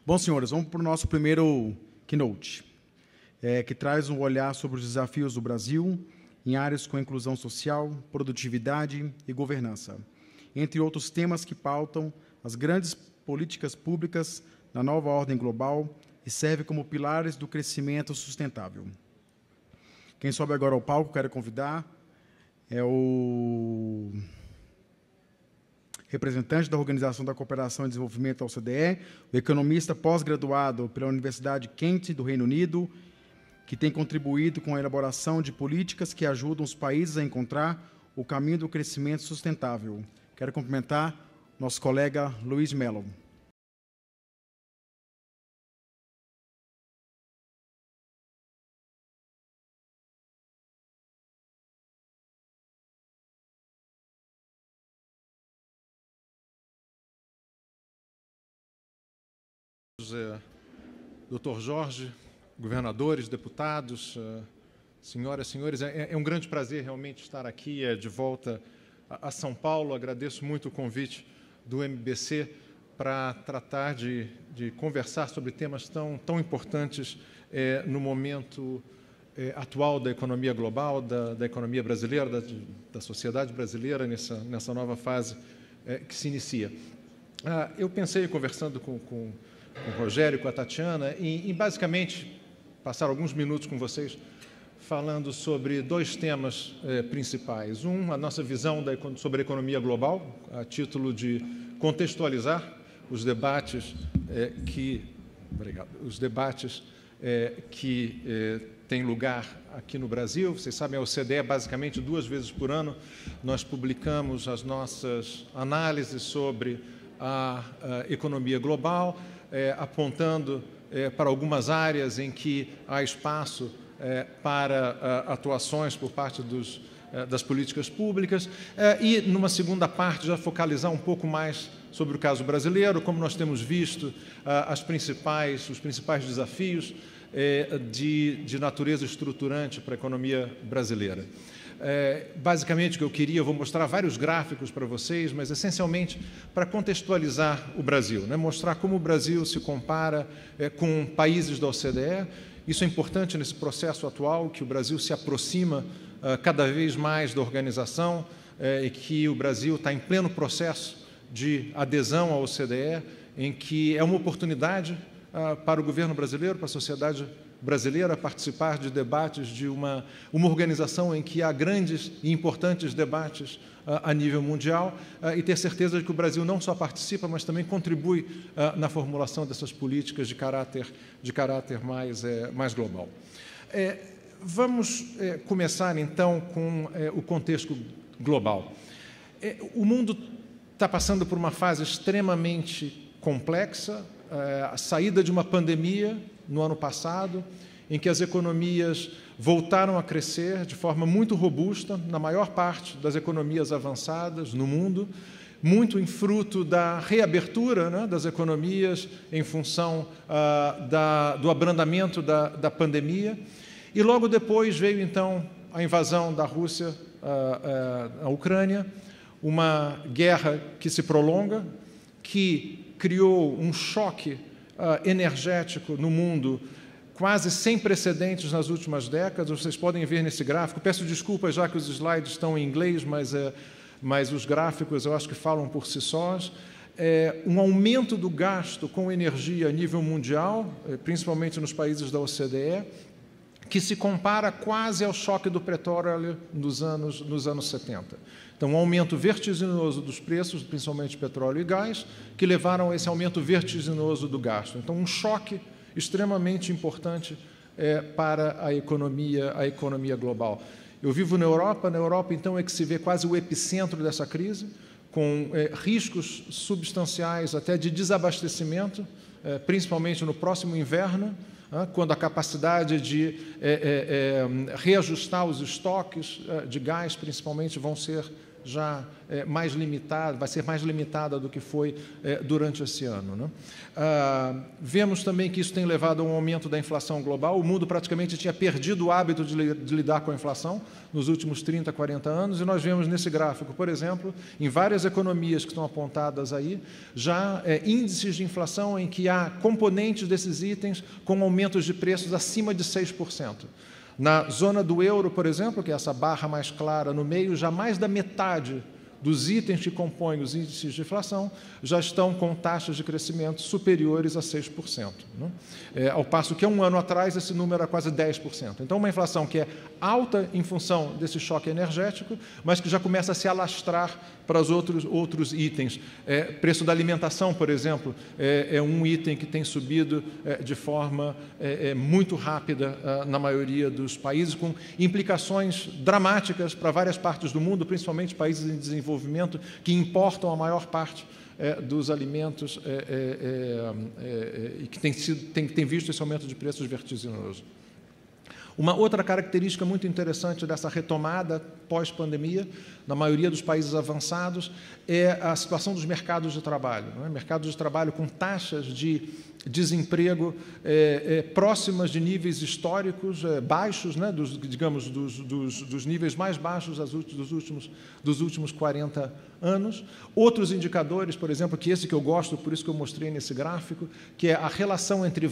Bom, senhores, vamos para o nosso primeiro keynote, que traz um olhar sobre os desafios do Brasil em áreas com inclusão social, produtividade e governança, entre outros temas que pautam as grandes políticas públicas na nova ordem global e servem como pilares do crescimento sustentável. Quem sobe agora ao palco, quero convidar, é o representante da Organização da Cooperação e Desenvolvimento, a OCDE, o economista pós-graduado pela Universidade Kent do Reino Unido, que tem contribuído com a elaboração de políticas que ajudam os países a encontrar o caminho do crescimento sustentável. Quero cumprimentar nosso colega Luiz Mello. Dr. Jorge, governadores, deputados, senhoras e senhores, é um grande prazer realmente estar aqui de volta a São Paulo. Agradeço muito o convite do MBC para tratar de conversar sobre temas tão importantes no momento atual da economia global, da economia brasileira, da sociedade brasileira, nessa nova fase que se inicia. Eu pensei, conversando com o Rogério, com a Tatiana, em basicamente passar alguns minutos com vocês falando sobre dois temas principais. A nossa visão sobre a economia global, a título de contextualizar os debates que têm lugar aqui no Brasil. Vocês sabem, a OCDE, basicamente, 2 vezes por ano, nós publicamos as nossas análises sobre a economia global, apontando para algumas áreas em que há espaço para atuações por parte das políticas públicas, e, numa segunda parte, já focalizar um pouco mais sobre o caso brasileiro, como nós temos visto os principais desafios de natureza estruturante para a economia brasileira. Basicamente, o que eu queria, eu vou mostrar vários gráficos para vocês, mas essencialmente para contextualizar o Brasil, mostrar como o Brasil se compara com países da OCDE. Isso é importante nesse processo atual, que o Brasil se aproxima cada vez mais da organização e que o Brasil está em pleno processo de adesão à OCDE, em que é uma oportunidade para o governo brasileiro, para a sociedade brasileira, participar de debates de uma organização em que há grandes e importantes debates a nível mundial, e ter certeza de que o Brasil não só participa, mas também contribui na formulação dessas políticas de caráter mais global. Vamos começar, então, com o contexto global. O mundo está passando por uma fase extremamente complexa, a saída de uma pandemia no ano passado, em que as economias voltaram a crescer de forma muito robusta, na maior parte das economias avançadas no mundo, muito em fruto da reabertura das economias em função do abrandamento da pandemia. E logo depois veio, então, a invasão da Rússia à Ucrânia, uma guerra que se prolonga, que criou um choque energético no mundo quase sem precedentes nas últimas décadas. Vocês podem ver nesse gráfico. Peço desculpas, já que os slides estão em inglês, mas os gráficos eu acho que falam por si sós. Um aumento do gasto com energia a nível mundial, principalmente nos países da OCDE, que se compara quase ao choque do petróleo nos anos 70. Então, um aumento vertiginoso dos preços, principalmente petróleo e gás, que levaram a esse aumento vertiginoso do gasto. Então, um choque extremamente importante para a economia global. Eu vivo na Europa, então, é que se vê quase o epicentro dessa crise, com riscos substanciais até de desabastecimento, principalmente no próximo inverno, quando a capacidade de reajustar os estoques de gás, principalmente, vão ser já mais limitada, vai ser mais limitada do que foi durante esse ano, né? Vemos também que isso tem levado a um aumento da inflação global. O mundo praticamente tinha perdido o hábito de lidar com a inflação nos últimos 30, 40 anos, e nós vemos nesse gráfico, por exemplo, em várias economias que estão apontadas aí, já índices de inflação em que há componentes desses itens com aumentos de preços acima de 6%. Na zona do euro, por exemplo, que é essa barra mais clara no meio, já mais da metade dos itens que compõem os índices de inflação já estão com taxas de crescimento superiores a 6%, né? Ao passo que, há um ano atrás, esse número era quase 10%. Então, uma inflação que é alta em função desse choque energético, mas que já começa a se alastrar para os outros itens. Preço da alimentação, por exemplo, é um item que tem subido de forma muito rápida na maioria dos países, com implicações dramáticas para várias partes do mundo, principalmente países em desenvolvimento, que importam a maior parte dos alimentos e que tem visto esse aumento de preços vertiginoso. Uma outra característica muito interessante dessa retomada pós-pandemia, na maioria dos países avançados, é a situação dos mercados de trabalho, não é? Mercados de trabalho com taxas de desemprego próximas de níveis históricos baixos, né? Dos níveis mais baixos dos últimos 40 anos. Outros indicadores, por exemplo, que esse que eu gosto, por isso que eu mostrei nesse gráfico, que é a relação entre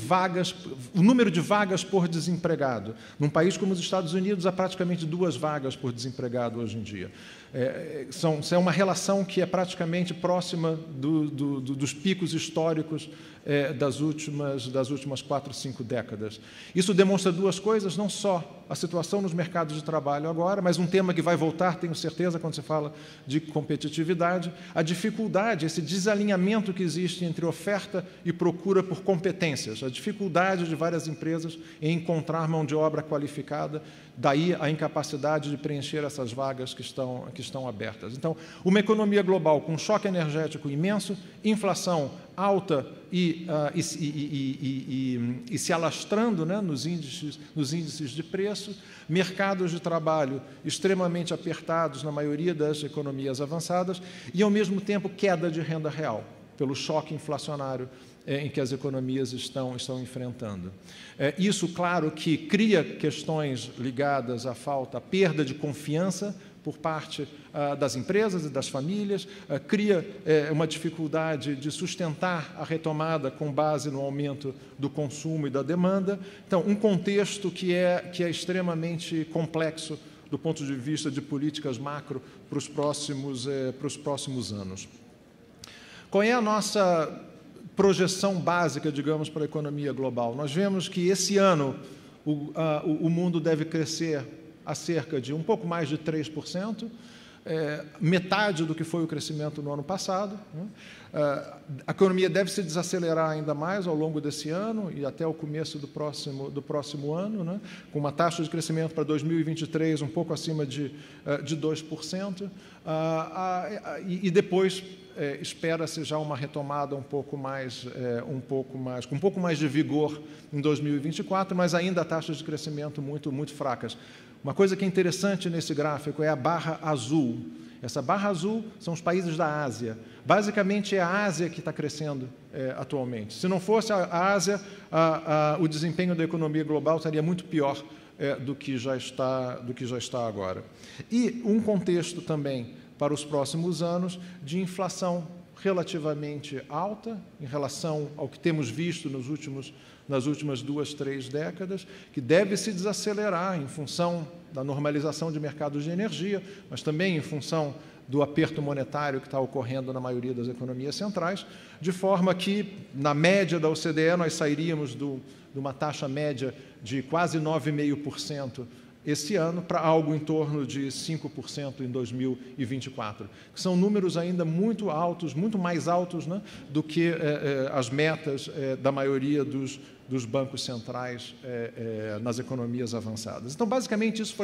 o número de vagas por desempregado. Num país como os Estados Unidos, há praticamente 2 vagas por desempregado hoje em dia. É uma relação que é praticamente próxima dos picos históricos das últimas 4, 5 décadas. Isso demonstra 2 coisas, não só a situação nos mercados de trabalho agora, mas um tema que vai voltar, tenho certeza, quando se fala de competitividade, a dificuldade, esse desalinhamento que existe entre oferta e procura por competências, a dificuldade de várias empresas em encontrar mão de obra qualificada, daí a incapacidade de preencher essas vagas que estão abertas. Então, uma economia global com choque energético imenso, inflação alta e se alastrando, né, nos índices de preço, mercados de trabalho extremamente apertados na maioria das economias avançadas e, ao mesmo tempo, queda de renda real, pelo choque inflacionário em que as economias estão enfrentando. Isso, claro, que cria questões ligadas à perda de confiança por parte das empresas e das famílias, cria uma dificuldade de sustentar a retomada com base no aumento do consumo e da demanda. Então, um contexto que é extremamente complexo do ponto de vista de políticas macro para os próximos anos. Qual é a nossa projeção básica, digamos, para a economia global? Nós vemos que esse ano o mundo deve crescer a cerca de um pouco mais de 3%, metade do que foi o crescimento no ano passado, né? A economia deve se desacelerar ainda mais ao longo desse ano e até o começo do próximo ano, né? Com uma taxa de crescimento para 2023 um pouco acima de 2%, e depois espera-se já uma retomada com um pouco mais de vigor em 2024, mas ainda taxas de crescimento muito, muito fracas. Uma coisa que é interessante nesse gráfico é a barra azul. Essa barra azul são os países da Ásia. Basicamente, é a Ásia que está crescendo atualmente. Se não fosse a Ásia, o desempenho da economia global estaria muito pior do que já está agora. E um contexto também para os próximos anos de inflação relativamente alta em relação ao que temos visto nas últimas 2, 3 décadas, que deve se desacelerar em função da normalização de mercados de energia, mas também em função do aperto monetário que está ocorrendo na maioria das economias centrais, de forma que, na média da OCDE, nós sairíamos de uma taxa média de quase 9,5% esse ano para algo em torno de 5% em 2024, que são números ainda muito altos, muito mais altos, né, do que as metas da maioria dos bancos centrais nas economias avançadas. Então, basicamente, isso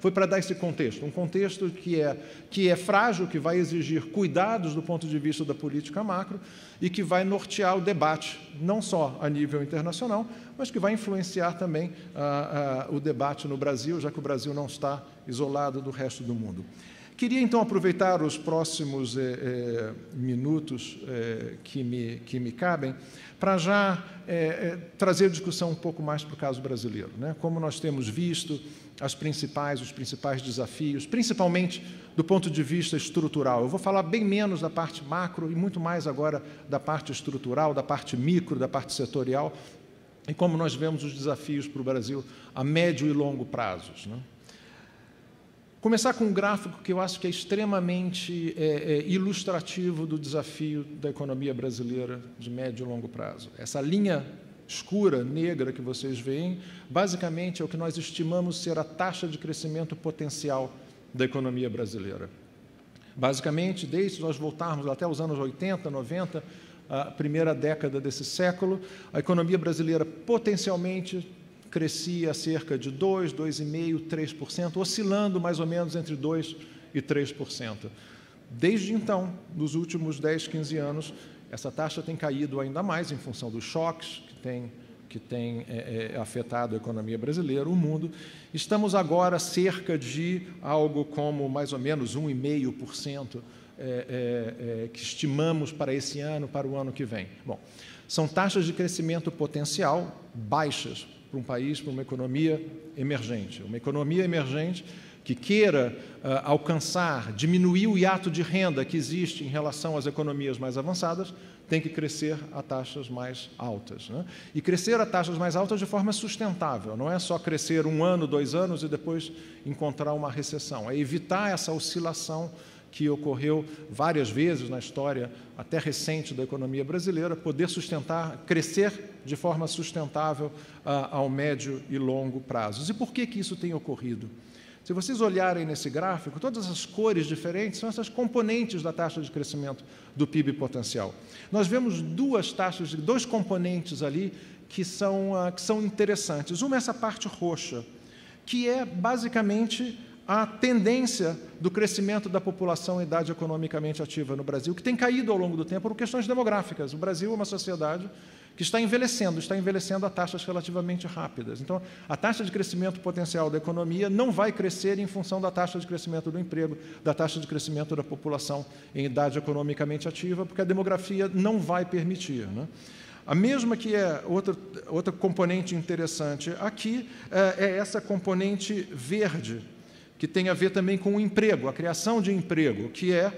foi para dar esse contexto, um contexto que é frágil, que vai exigir cuidados do ponto de vista da política macro e que vai nortear o debate, não só a nível internacional, mas que vai influenciar também o debate no Brasil, já que o Brasil não está isolado do resto do mundo. Queria, então, aproveitar os próximos minutos que me cabem para já trazer a discussão um pouco mais para o caso brasileiro, né? Como nós temos visto os principais desafios, principalmente do ponto de vista estrutural. Eu vou falar bem menos da parte macro e muito mais agora da parte estrutural, da parte micro, da parte setorial, e como nós vemos os desafios para o Brasil a médio e longo prazos, né? Começar com um gráfico que eu acho que é extremamente ilustrativo do desafio da economia brasileira de médio e longo prazo. Essa linha escura, negra, que vocês veem, basicamente é o que nós estimamos ser a taxa de crescimento potencial da economia brasileira. Basicamente, desde nós voltarmos até os anos 80, 90, a primeira década desse século, a economia brasileira potencialmente crescia cerca de 2%, 2,5%, 3%, oscilando mais ou menos entre 2% e 3%. Desde então, nos últimos 10, 15 anos, essa taxa tem caído ainda mais em função dos choques que tem afetado a economia brasileira, o mundo. Estamos agora cerca de algo como mais ou menos 1,5% que estimamos para esse ano, para o ano que vem. Bom, são taxas de crescimento potencial baixas para um país, para uma economia emergente. Uma economia emergente que queira diminuir o hiato de renda que existe em relação às economias mais avançadas, tem que crescer a taxas mais altas, né? E crescer a taxas mais altas de forma sustentável, não é só crescer 1 ano, 2 anos e depois encontrar uma recessão, é evitar essa oscilação que ocorreu várias vezes na história até recente da economia brasileira, poder crescer de forma sustentável ao médio e longo prazos. E por que isso tem ocorrido? Se vocês olharem nesse gráfico, todas as cores diferentes são essas componentes da taxa de crescimento do PIB potencial. Nós vemos dois componentes ali que são interessantes. Uma é essa parte roxa, que é basicamente a tendência do crescimento da população em idade economicamente ativa no Brasil, que tem caído ao longo do tempo por questões demográficas. O Brasil é uma sociedade que está envelhecendo a taxas relativamente rápidas. Então, a taxa de crescimento potencial da economia não vai crescer em função da taxa de crescimento do emprego, da taxa de crescimento da população em idade economicamente ativa, porque a demografia não vai permitir, né? A mesma que é outra componente interessante aqui é essa componente verde, que tem a ver também com o emprego, a criação de emprego, que é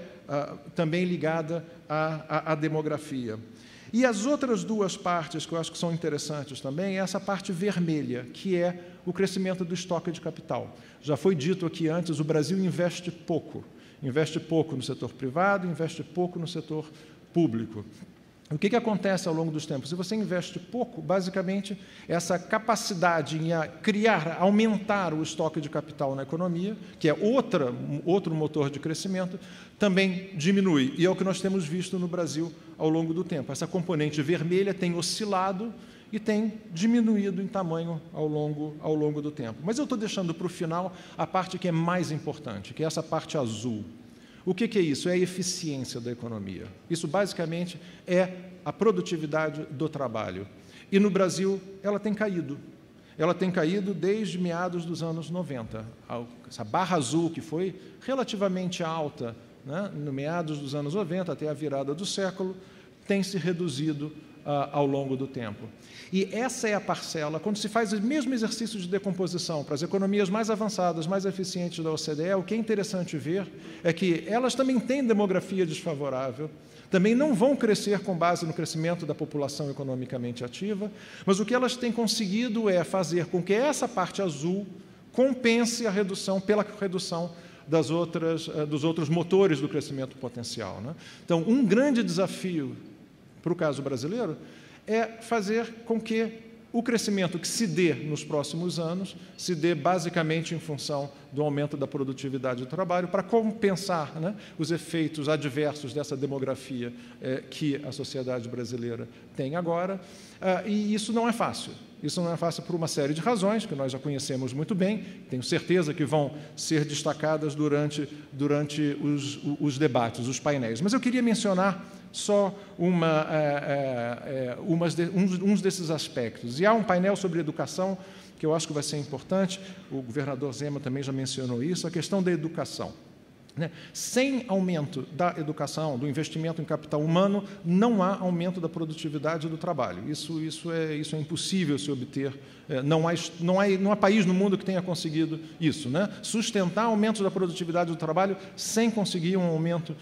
também ligada à demografia. E as outras duas partes que eu acho que são interessantes também é essa parte vermelha, que é o crescimento do estoque de capital. Já foi dito aqui antes, o Brasil investe pouco no setor privado, investe pouco no setor público. O que acontece ao longo dos tempos? Se você investe pouco, basicamente, essa capacidade em aumentar o estoque de capital na economia, que é outro motor de crescimento, também diminui. E é o que nós temos visto no Brasil ao longo do tempo. Essa componente vermelha tem oscilado e tem diminuído em tamanho ao longo do tempo. Mas eu estou deixando para o final a parte que é mais importante, que é essa parte azul. O que é isso? É a eficiência da economia. Isso, basicamente, é a produtividade do trabalho. E, no Brasil, ela tem caído. Ela tem caído desde meados dos anos 90. Essa barra azul, que foi relativamente alta, né, no meados dos anos 90 até a virada do século, tem se reduzido ao longo do tempo. E essa é a parcela, quando se faz o mesmo exercício de decomposição para as economias mais avançadas, mais eficientes da OCDE, o que é interessante ver é que elas também têm demografia desfavorável, também não vão crescer com base no crescimento da população economicamente ativa, mas o que elas têm conseguido é fazer com que essa parte azul compense pela redução dos outros motores do crescimento potencial, né? Então, um grande desafio para o caso brasileiro é fazer com que o crescimento que se dê nos próximos anos se dê basicamente em função do aumento da produtividade do trabalho para compensar, né, os efeitos adversos dessa demografia que a sociedade brasileira tem agora. E isso não é fácil. Isso não é fácil por uma série de razões, que nós já conhecemos muito bem, tenho certeza que vão ser destacadas durante os debates, os painéis. Mas eu queria mencionar só uns desses aspectos. E há um painel sobre educação que eu acho que vai ser importante, o governador Zema também já mencionou isso, a questão da educação. Sem aumento da educação, do investimento em capital humano, não há aumento da produtividade do trabalho. Isso é impossível se obter. Não há país no mundo que tenha conseguido isso, sustentar aumentos da produtividade do trabalho sem conseguir um aumento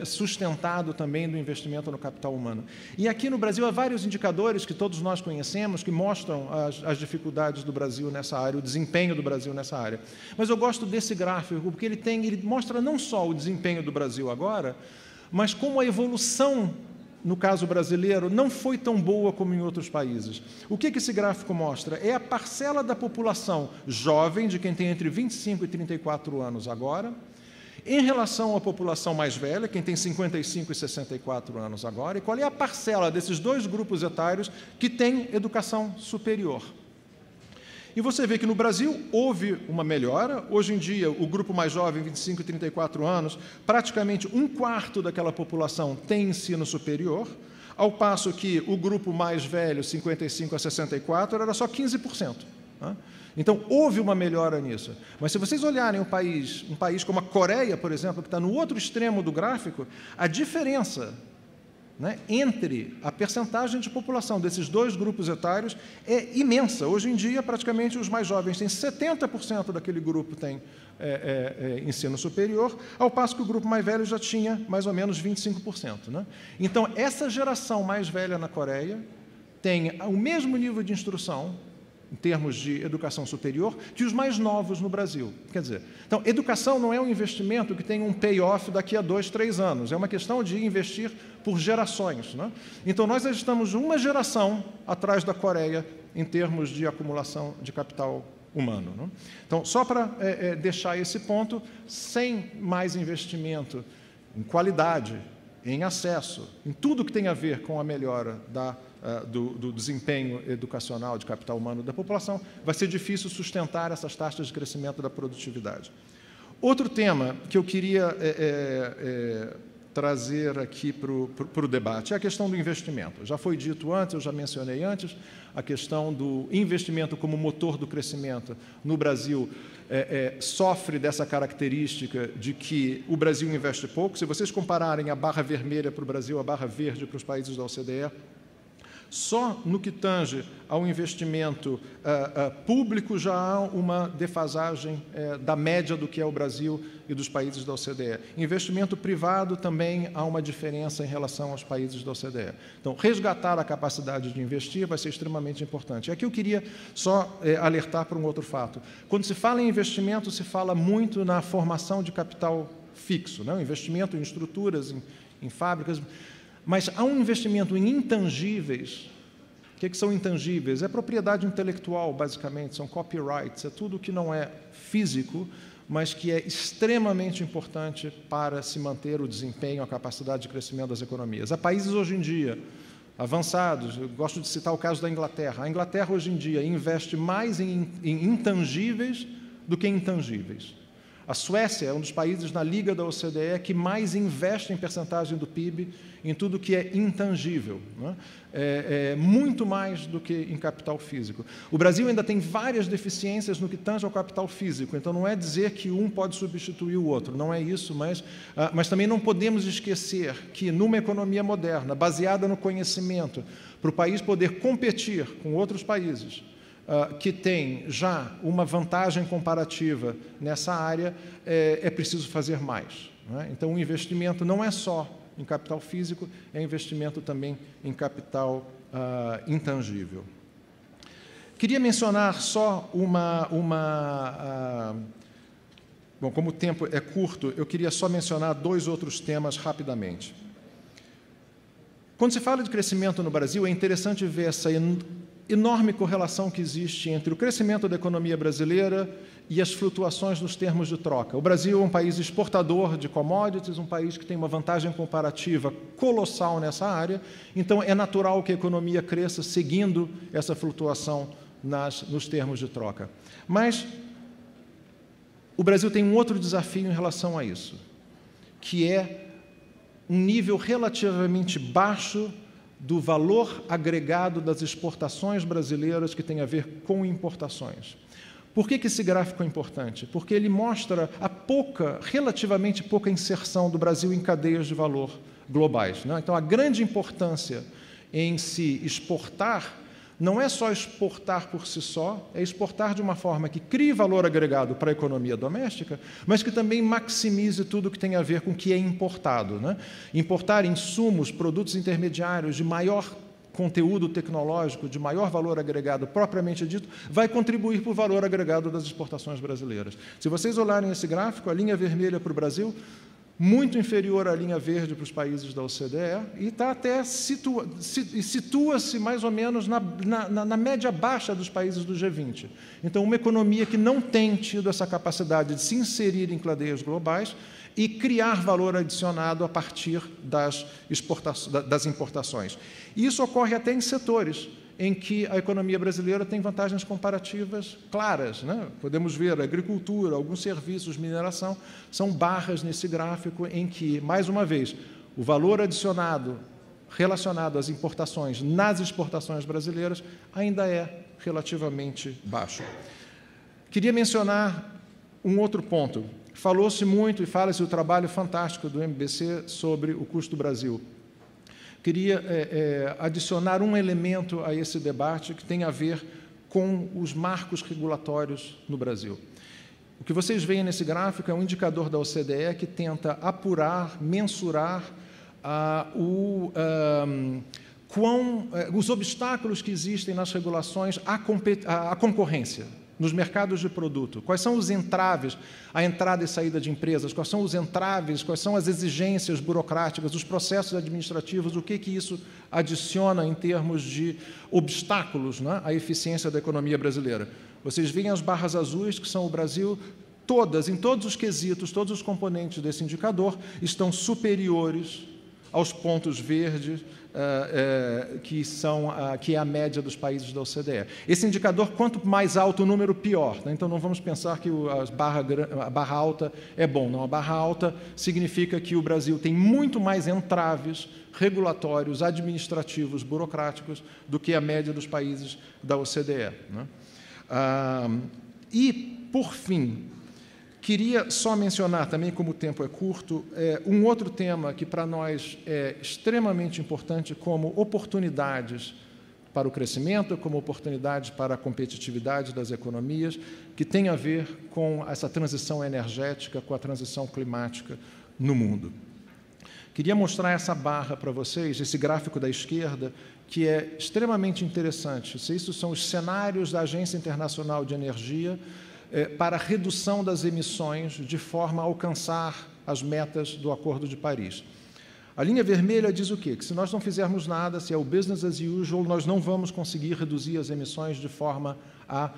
sustentado também do investimento no capital humano. E aqui no Brasil há vários indicadores que todos nós conhecemos que mostram as dificuldades do Brasil nessa área, o desempenho do Brasil nessa área. Mas eu gosto desse gráfico porque ele mostra não só o desempenho do Brasil agora, mas como a evolução, no caso brasileiro, não foi tão boa como em outros países. O que esse gráfico mostra? É a parcela da população jovem, de quem tem entre 25 e 34 anos agora, em relação à população mais velha, quem tem 55 e 64 anos agora, e qual é a parcela desses dois grupos etários que tem educação superior. E você vê que no Brasil houve uma melhora. Hoje em dia, o grupo mais jovem, 25 e 34 anos, praticamente 1/4 daquela população tem ensino superior, ao passo que o grupo mais velho, 55 a 64, era só 15%. Então, houve uma melhora nisso. Mas se vocês olharem um país como a Coreia, por exemplo, que está no outro extremo do gráfico, a diferença entre a percentagem de população desses dois grupos etários é imensa. Hoje em dia, praticamente, os mais jovens têm 70% daquele grupo tem ensino superior, ao passo que o grupo mais velho já tinha mais ou menos 25%. Então, essa geração mais velha na Coreia tem o mesmo nível de instrução, em termos de educação superior, que os mais novos no Brasil. Quer dizer, então, educação não é um investimento que tem um payoff daqui a 2, 3 anos, é uma questão de investir por gerações. Então, nós estamos uma geração atrás da Coreia em termos de acumulação de capital humano. Então, só para deixar esse ponto, sem mais investimento em qualidade, em acesso, em tudo que tem a ver com a melhora do desempenho educacional de capital humano da população, vai ser difícil sustentar essas taxas de crescimento da produtividade. Outro tema que eu queria trazer aqui para o debate é a questão do investimento. Já foi dito antes, eu já mencionei antes, a questão do investimento como motor do crescimento no Brasil sofre dessa característica de que o Brasil investe pouco. Se vocês compararem a barra vermelha para o Brasil, a barra verde para os países da OCDE, só no que tange ao investimento público já há uma defasagem da média do que é o Brasil e dos países da OCDE. Investimento privado também há uma diferença em relação aos países da OCDE. Então, resgatar a capacidade de investir vai ser extremamente importante. E aqui eu queria só alertar para um outro fato. Quando se fala em investimento, se fala muito na formação de capital fixo, o investimento em estruturas, em fábricas. Mas há um investimento em intangíveis. O que são intangíveis? É propriedade intelectual, basicamente, são copyrights, é tudo que não é físico, mas que é extremamente importante para se manter o desempenho, a capacidade de crescimento das economias. Há países hoje em dia avançados, eu gosto de citar o caso da Inglaterra. A Inglaterra, hoje em dia, investe mais em intangíveis do que em intangíveis. A Suécia é um dos países na Liga da OCDE que mais investe em percentagem do PIB em tudo que é intangível, muito mais do que em capital físico. O Brasil ainda tem várias deficiências no que tange ao capital físico, então não é dizer que um pode substituir o outro, não é isso, mas também não podemos esquecer que numa economia moderna, baseada no conhecimento, para o país poder competir com outros países, que tem já uma vantagem comparativa nessa área, é preciso fazer mais. Então, o investimento não é só em capital físico, é investimento também em capital intangível. Queria mencionar só bom, como o tempo é curto, eu queria só mencionar 2 outros temas rapidamente. Quando se fala de crescimento no Brasil, é interessante ver essa enorme correlação que existe entre o crescimento da economia brasileira e as flutuações nos termos de troca. O Brasil é um país exportador de commodities, um país que tem uma vantagem comparativa colossal nessa área, então é natural que a economia cresça seguindo essa flutuação nos termos de troca. Mas o Brasil tem um outro desafio em relação a isso, que é um nível relativamente baixo do valor agregado das exportações brasileiras que tem a ver com importações. Por que esse gráfico é importante? Porque ele mostra a relativamente pouca inserção do Brasil em cadeias de valor globais, né? Então, a grande importância em se exportar não é só exportar por si só, é exportar de uma forma que crie valor agregado para a economia doméstica, mas que também maximize tudo que tem a ver com o que é importado, né? Importar insumos, produtos intermediários de maior conteúdo tecnológico, de maior valor agregado propriamente dito, vai contribuir para o valor agregado das exportações brasileiras. Se vocês olharem esse gráfico, a linha vermelha para o Brasil, muito inferior à linha verde para os países da OCDE, e até situa-se mais ou menos na média baixa dos países do G20. Então, uma economia que não tem tido essa capacidade de se inserir em cadeias globais e criar valor adicionado a partir das importações. E isso ocorre até em setores em que a economia brasileira tem vantagens comparativas claras, né? Podemos ver a agricultura, alguns serviços, mineração, são barras nesse gráfico em que, mais uma vez, o valor adicionado relacionado às importações nas exportações brasileiras ainda é relativamente baixo. Queria mencionar um outro ponto. Falou-se muito e fala-se o trabalho fantástico do MBC sobre o custo do Brasil. Queria adicionar um elemento a esse debate que tem a ver com os marcos regulatórios no Brasil. O que vocês veem nesse gráfico é um indicador da OCDE que tenta apurar, mensurar os obstáculos que existem nas regulações à concorrência, nos mercados de produto. Quais são os entraves à entrada e saída de empresas? Quais são os entraves? Quais são as exigências burocráticas, os processos administrativos? O que isso adiciona em termos de obstáculos, né, à eficiência da economia brasileira? Vocês veem as barras azuis, que são o Brasil, em todos os quesitos, todos os componentes desse indicador estão superiores aos pontos verdes, que é a média dos países da OCDE. Esse indicador, quanto mais alto o número, pior, né? Então, não vamos pensar que a barra alta é bom. Não, a barra alta significa que o Brasil tem muito mais entraves regulatórios, administrativos, burocráticos, do que a média dos países da OCDE, né? E, por fim, queria só mencionar também, como o tempo é curto, um outro tema que para nós é extremamente importante como oportunidades para o crescimento, como oportunidades para a competitividade das economias, que tem a ver com essa transição energética, com a transição climática no mundo. Queria mostrar essa barra para vocês, esse gráfico da esquerda, que é extremamente interessante. Isso são os cenários da Agência Internacional de Energia para a redução das emissões de forma a alcançar as metas do Acordo de Paris. A linha vermelha diz o quê? Que se nós não fizermos nada, se é o business as usual, nós não vamos conseguir reduzir as emissões de forma a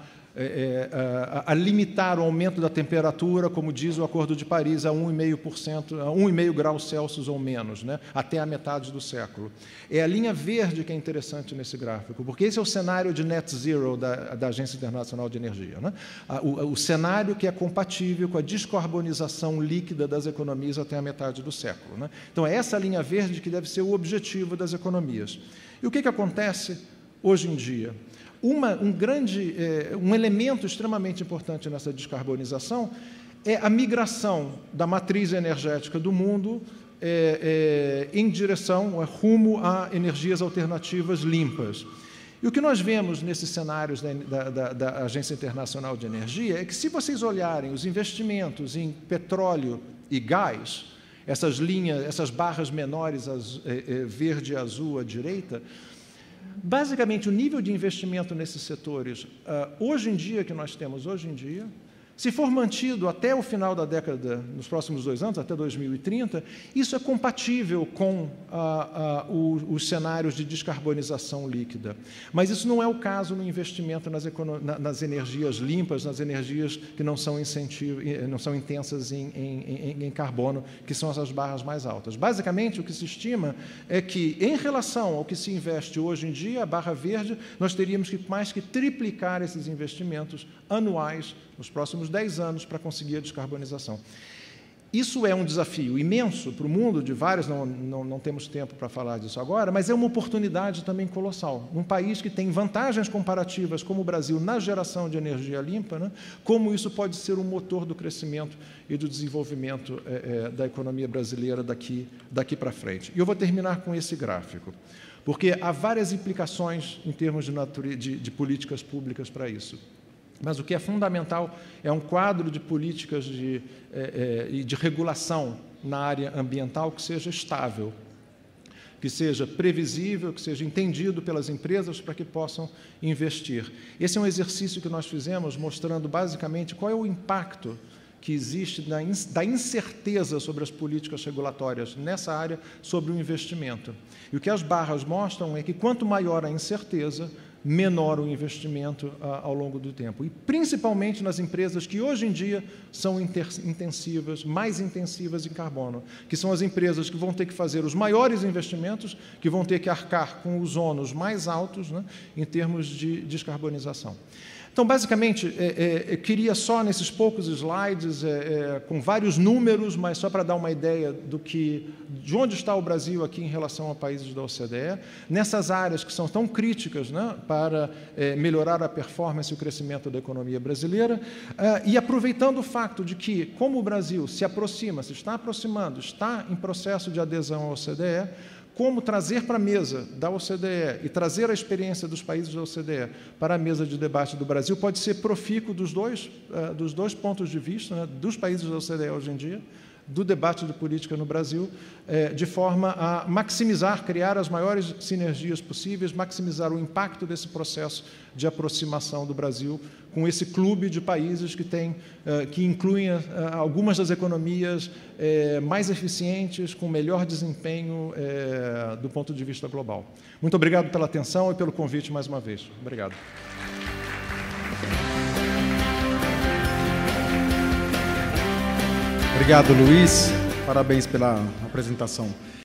limitar o aumento da temperatura, como diz o Acordo de Paris, a 1,5%, a 1,5 graus Celsius ou menos, né, até a metade do século. É a linha verde que é interessante nesse gráfico, porque esse é o cenário de net zero da Agência Internacional de Energia, né? O cenário que é compatível com a descarbonização líquida das economias até a metade do século, né? Então, é essa linha verde que deve ser o objetivo das economias. E o que acontece hoje em dia? Um elemento extremamente importante nessa descarbonização é a migração da matriz energética do mundo em direção, rumo a energias alternativas limpas. E o que nós vemos nesses cenários da Agência Internacional de Energia é que, se vocês olharem os investimentos em petróleo e gás, essas linhas, essas barras menores, verde e azul à direita, basicamente, o nível de investimento nesses setores, hoje em dia, que nós temos hoje em dia, se for mantido até o final da década, nos próximos 2 anos, até 2030, isso é compatível com os cenários de descarbonização líquida. Mas isso não é o caso no investimento nas energias limpas, nas energias que não são intensas em carbono, que são essas barras mais altas. Basicamente, o que se estima é que, em relação ao que se investe hoje em dia, a barra verde, nós teríamos mais que triplicar esses investimentos anuais nos próximos 10 anos para conseguir a descarbonização. Isso é um desafio imenso para o mundo, de vários, não temos tempo para falar disso agora, mas é uma oportunidade também colossal. Num país que tem vantagens comparativas, como o Brasil, na geração de energia limpa, né, como isso pode ser um motor do crescimento e do desenvolvimento da economia brasileira daqui para frente. E eu vou terminar com esse gráfico, porque há várias implicações em termos de políticas públicas para isso. Mas o que é fundamental é um quadro de políticas e de regulação na área ambiental que seja estável, que seja previsível, que seja entendido pelas empresas para que possam investir. Esse é um exercício que nós fizemos mostrando basicamente qual é o impacto que existe da incerteza sobre as políticas regulatórias nessa área sobre o investimento. E o que as barras mostram é que quanto maior a incerteza, menor o investimento ao longo do tempo. E principalmente nas empresas que hoje em dia são intensivas, mais intensivas em carbono, que são as empresas que vão ter que fazer os maiores investimentos, que vão ter que arcar com os ônus mais altos, né, em termos de descarbonização. Então, basicamente, eu queria só nesses poucos slides, com vários números, mas só para dar uma ideia de onde está o Brasil aqui em relação a países da OCDE, nessas áreas que são tão críticas, né, para melhorar a performance e o crescimento da economia brasileira, e aproveitando o fato de que, como o Brasil se está aproximando, está em processo de adesão à OCDE, como trazer para a mesa da OCDE e trazer a experiência dos países da OCDE para a mesa de debate do Brasil pode ser profícuo dos dois pontos de vista, né, dos países da OCDE hoje em dia, do debate de política no Brasil, de forma a maximizar, criar as maiores sinergias possíveis, maximizar o impacto desse processo de aproximação do Brasil com esse clube de países que incluem algumas das economias mais eficientes, com melhor desempenho do ponto de vista global. Muito obrigado pela atenção e pelo convite mais uma vez. Obrigado. Obrigado, Luiz. Parabéns pela apresentação.